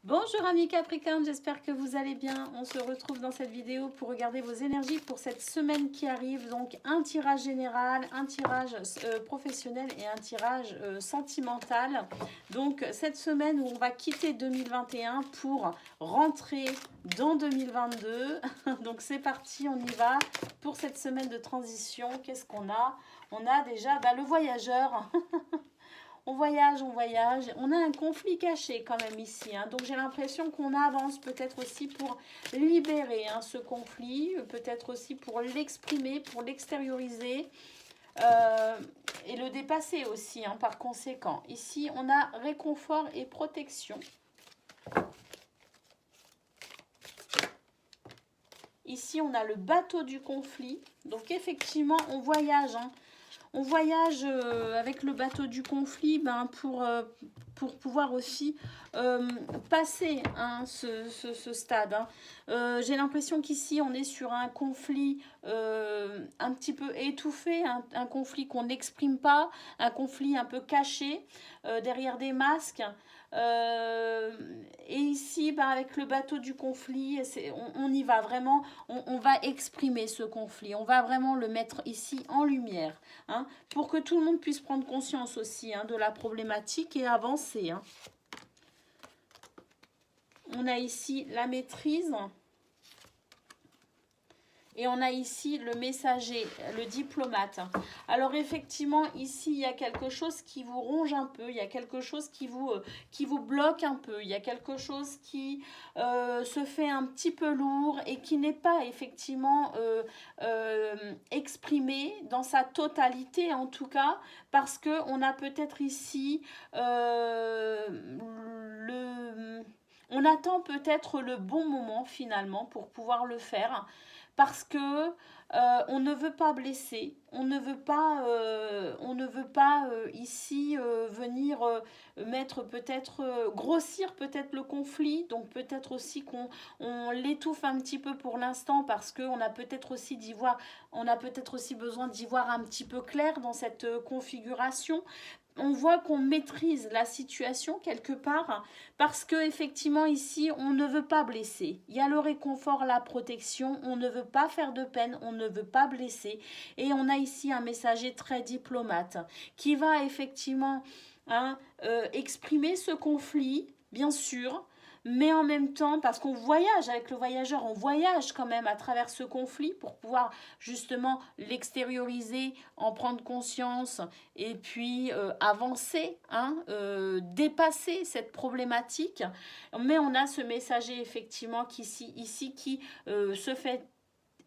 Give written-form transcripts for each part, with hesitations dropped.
Bonjour amis Capricorne, j'espère que vous allez bien. On se retrouve dans cette vidéo pour regarder vos énergies pour cette semaine qui arrive. Donc un tirage général, un tirage professionnel et un tirage sentimental. Donc cette semaine où on va quitter 2021 pour rentrer dans 2022. Donc c'est parti, on y va pour cette semaine de transition. Qu'est-ce qu'on a? On a déjà le voyageur. On voyage, on voyage. On a un conflit caché quand même ici. Hein. Donc j'ai l'impression qu'on avance peut-être aussi pour libérer ce conflit, peut-être aussi pour l'exprimer, pour l'extérioriser et le dépasser aussi par conséquent. Ici, on a réconfort et protection. Ici, on a le bateau du conflit. Donc effectivement, on voyage. On voyage avec le bateau du conflit pour pouvoir aussi passer ce stade. J'ai l'impression qu'ici, on est sur un conflit un petit peu étouffé, un conflit qu'on n'exprime pas, un conflit un peu caché derrière des masques. Et ici, avec le bateau du conflit, on y va vraiment, on va exprimer ce conflit, on va vraiment le mettre ici en lumière, pour que tout le monde puisse prendre conscience aussi de la problématique et avancer. On a ici la maîtrise. Et on a ici le messager, le diplomate. Alors effectivement, ici, il y a quelque chose qui vous ronge un peu. Il y a quelque chose qui vous bloque un peu. Il y a quelque chose qui se fait un petit peu lourd et qui n'est pas effectivement exprimé dans sa totalité en tout cas. Parce qu'on a peut-être ici on attend peut-être le bon moment finalement pour pouvoir le faire. Parce que on ne veut pas blesser, on ne veut pas ici venir mettre peut-être, grossir peut-être le conflit, donc peut-être aussi qu'on l'étouffe un petit peu pour l'instant parce qu'on a peut-être aussi besoin d'y voir un petit peu clair dans cette configuration. On voit qu'on maîtrise la situation quelque part parce que effectivement ici on ne veut pas blesser. Il y a le réconfort, la protection, on ne veut pas faire de peine, on ne veut pas blesser et on a ici un messager très diplomate qui va effectivement exprimer ce conflit, bien sûr, mais en même temps, parce qu'on voyage avec le voyageur, on voyage quand même à travers ce conflit pour pouvoir justement l'extérioriser, en prendre conscience et puis avancer, dépasser cette problématique. Mais on a ce messager effectivement qui se fait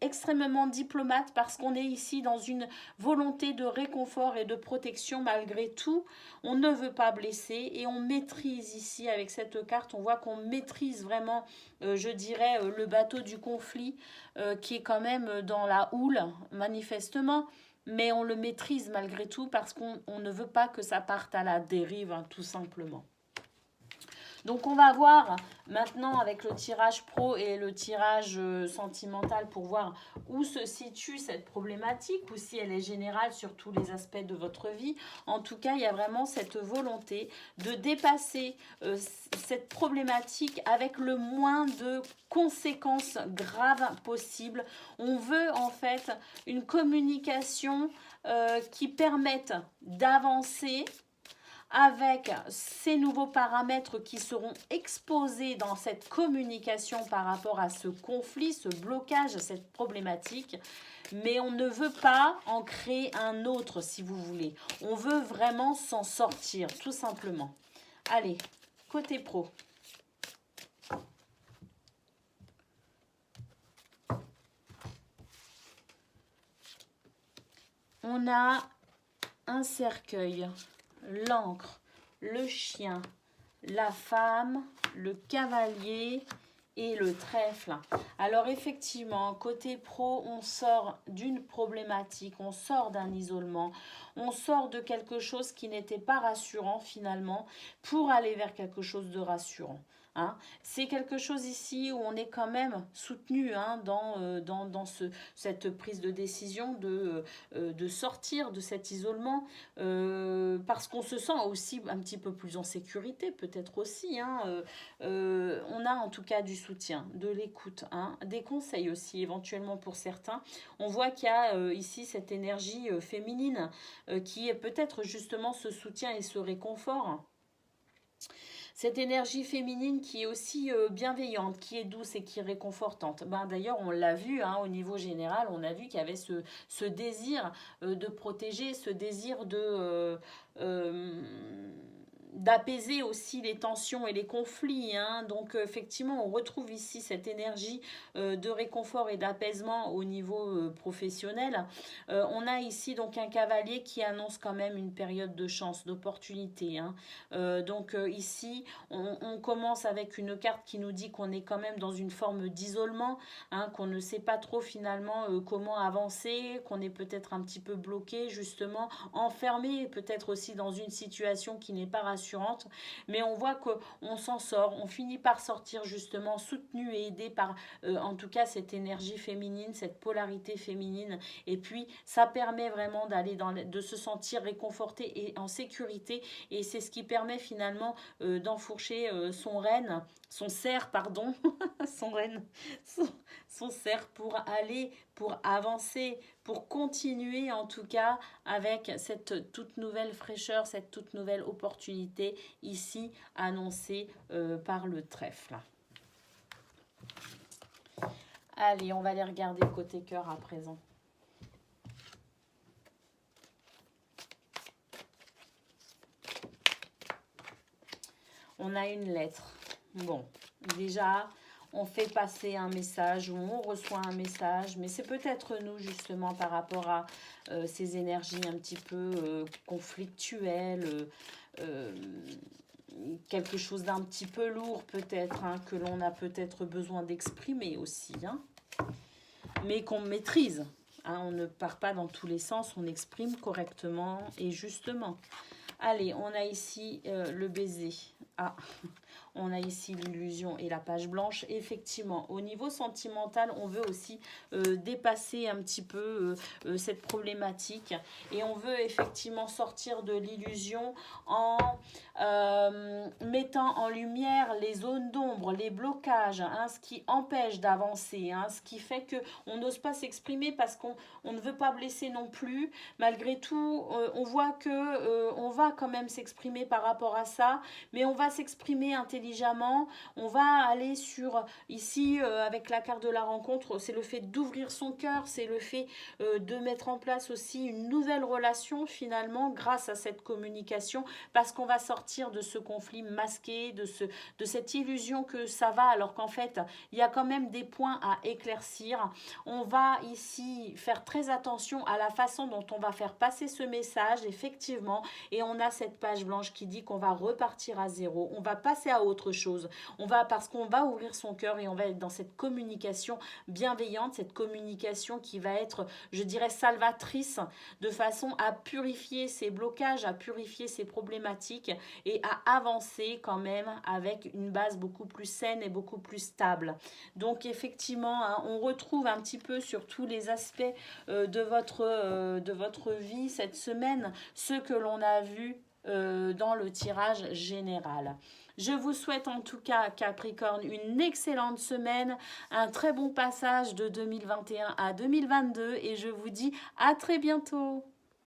extrêmement diplomate parce qu'on est ici dans une volonté de réconfort et de protection malgré tout. On ne veut pas blesser et on maîtrise ici avec cette carte, on voit qu'on maîtrise vraiment, je dirais, le bateau du conflit qui est quand même dans la houle manifestement. Mais on le maîtrise malgré tout parce qu'on ne veut pas que ça parte à la dérive, tout simplement. Donc on va voir maintenant avec le tirage pro et le tirage sentimental pour voir où se situe cette problématique ou si elle est générale sur tous les aspects de votre vie. En tout cas, il y a vraiment cette volonté de dépasser cette problématique avec le moins de conséquences graves possibles. On veut en fait une communication qui permette d'avancer avec ces nouveaux paramètres qui seront exposés dans cette communication par rapport à ce conflit, ce blocage, cette problématique. Mais on ne veut pas en créer un autre, si vous voulez. On veut vraiment s'en sortir, tout simplement. Allez, côté pro. On a un cercueil, l'encre, le chien, la femme, le cavalier et le trèfle. Alors effectivement, côté pro, on sort d'une problématique, on sort d'un isolement, on sort de quelque chose qui n'était pas rassurant finalement pour aller vers quelque chose de rassurant. Hein. C'est quelque chose ici où on est quand même soutenu hein, dans cette prise de décision de sortir de cet isolement parce qu'on se sent aussi un petit peu plus en sécurité peut-être aussi. Hein, on a en tout cas du soutien, de l'écoute, hein, des conseils aussi éventuellement pour certains. On voit qu'il y a ici cette énergie féminine qui est peut-être justement ce soutien et ce réconfort. Cette énergie féminine qui est aussi bienveillante, qui est douce et qui est réconfortante. Ben, d'ailleurs, on l'a vu hein, au niveau général, on a vu qu'il y avait ce désir de protéger, ce désir d'apaiser aussi les tensions et les conflits. Hein. Donc effectivement, on retrouve ici cette énergie de réconfort et d'apaisement au niveau professionnel. On a ici donc un cavalier qui annonce quand même une période de chance, d'opportunité. Hein. Donc ici, on commence avec une carte qui nous dit qu'on est quand même dans une forme d'isolement, hein, qu'on ne sait pas trop finalement comment avancer, qu'on est peut-être un petit peu bloqué justement, enfermé peut-être aussi dans une situation qui n'est pas rassurante. Mais on voit qu'on s'en sort, on finit par sortir justement soutenu et aidé par en tout cas cette énergie féminine, cette polarité féminine, et puis ça permet vraiment de se sentir réconforté et en sécurité, et c'est ce qui permet finalement d'enfourcher son cerf pardon, son renne, son cerf pour avancer, pour continuer en tout cas avec cette toute nouvelle fraîcheur, cette toute nouvelle opportunité ici annoncée par le trèfle. Allez, on va aller regarder côté cœur à présent. On a une lettre. Bon, déjà, on fait passer un message ou on reçoit un message, mais c'est peut-être nous justement par rapport à ces énergies un petit peu conflictuelles, quelque chose d'un petit peu lourd peut-être, hein, que l'on a peut-être besoin d'exprimer aussi, hein, mais qu'on maîtrise. Hein, on ne part pas dans tous les sens, on exprime correctement et justement. Allez, on a ici le baiser. Ah, on a ici l'illusion et la page blanche. Effectivement, au niveau sentimental, on veut aussi dépasser un petit peu cette problématique. Et on veut effectivement sortir de l'illusion en mettant en lumière les zones d'ombre, les blocages, hein, ce qui empêche d'avancer, hein, ce qui fait qu'on n'ose pas s'exprimer parce qu'on ne veut pas blesser non plus. Malgré tout, on voit que on va quand même s'exprimer par rapport à ça, mais on va s'exprimer intelligemment. On va aller sur, ici, avec la carte de la rencontre, c'est le fait d'ouvrir son cœur, c'est le fait de mettre en place aussi une nouvelle relation finalement grâce à cette communication, parce qu'on va sortir de ce conflit masqué, de cette illusion que ça va, alors qu'en fait, il y a quand même des points à éclaircir. On va ici faire très attention à la façon dont on va faire passer ce message, effectivement, et on a cette page blanche qui dit qu'on va repartir à zéro, on va passer à autre chose, parce qu'on va ouvrir son cœur et on va être dans cette communication bienveillante, cette communication qui va être, je dirais, salvatrice, de façon à purifier ces blocages, à purifier ces problématiques et à avancer quand même avec une base beaucoup plus saine et beaucoup plus stable. Donc effectivement, hein, on retrouve un petit peu sur tous les aspects de votre vie cette semaine ce que l'on a vu dans le tirage général. Je vous souhaite en tout cas, Capricorne, une excellente semaine, un très bon passage de 2021 à 2022 et je vous dis à très bientôt.